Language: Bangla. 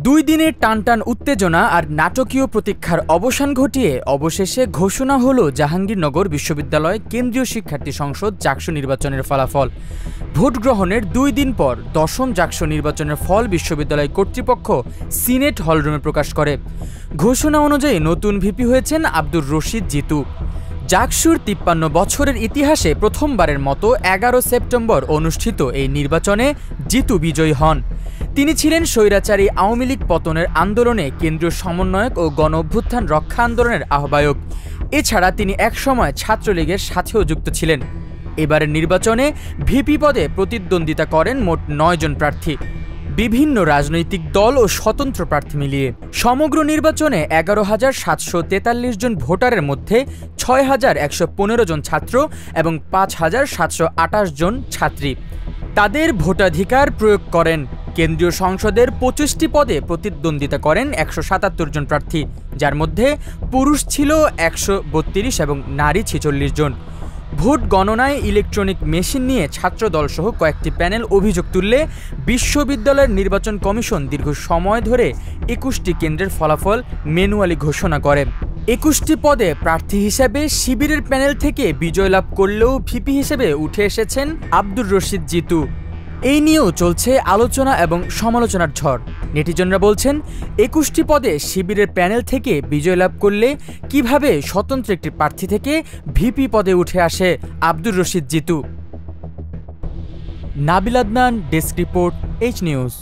দুই দিনের টানটান উত্তেজনা আর নাটকীয় প্রতীক্ষার অবসান ঘটিয়ে অবশেষে ঘোষণা হলো জাহাঙ্গীরনগর বিশ্ববিদ্যালয় কেন্দ্রীয় শিক্ষার্থী সংসদ জাকসু নির্বাচনের ফলাফল। ভোট গ্রহণের 2 দিন পর দশম জাকসু নির্বাচনের ফল বিশ্ববিদ্যালয় কর্তৃপক্ষ সিনেট হলরুমে প্রকাশ করে। ঘোষণা অনুযায়ী নতুন ভিপি হয়েছেন আব্দুর রশিদ জিতু। জাকসুর 53 বছরের ইতিহাসে প্রথমবারের মতো 11 সেপ্টেম্বর অনুষ্ঠিত এই নির্বাচনে জিতু বিজয়ী হন। তিনি ছিলেন স্বৈরাচারী আওয়ামী লীগ পতনের আন্দোলনে কেন্দ্রীয় সমন্বয়ক ও গণ অভ্যুত্থান রক্ষা আন্দোলনের আহ্বায়ক। এছাড়া তিনি একসময় ছাত্রলীগের সাথেও যুক্ত ছিলেন। এবারের নির্বাচনে ভিপি পদে প্রতিদ্বন্দ্বিতা করেন মোট 9 জন প্রার্থী, বিভিন্ন রাজনৈতিক দল ও স্বতন্ত্র প্রার্থী মিলিয়ে। সমগ্র নির্বাচনে 11,743 জন ভোটারের মধ্যে 6,115 জন ছাত্র এবং 5,728 জন ছাত্রী তাদের ভোটাধিকার প্রয়োগ করেন। কেন্দ্রীয় সংসদের 25টি পদে প্রতিদ্বন্দ্বিতা করেন 177 জন প্রার্থী, যার মধ্যে পুরুষ ছিল 132 এবং নারী 46 জন। ভোট গণনায় ইলেকট্রনিক মেশিন নিয়ে ছাত্রদল সহ কয়েকটি প্যানেল অভিযোগ তুললে বিশ্ববিদ্যালয়ের নির্বাচন কমিশন দীর্ঘ সময় ধরে 21টি কেন্দ্রের ফলাফল ম্যানুয়ালি ঘোষণা করে। 21টি পদে প্রার্থী হিসেবে শিবিরের প্যানেল থেকে বিজয় লাভ করলেও ভিপি হিসেবে উঠে এসেছেন আব্দুর রশিদ জিতু। এই নিয়েও চলছে আলোচনা এবং সমালোচনার ঝড়। নেটিজনরা বলছেন, 21টি পদে শিবিরের প্যানেল থেকে বিজয় লাভ করলে কিভাবে স্বতন্ত্র একটি প্রার্থী থেকে ভিপি পদে উঠে আসে Abdur Rashid Jitu. Nabil Adnan, desk report, H news.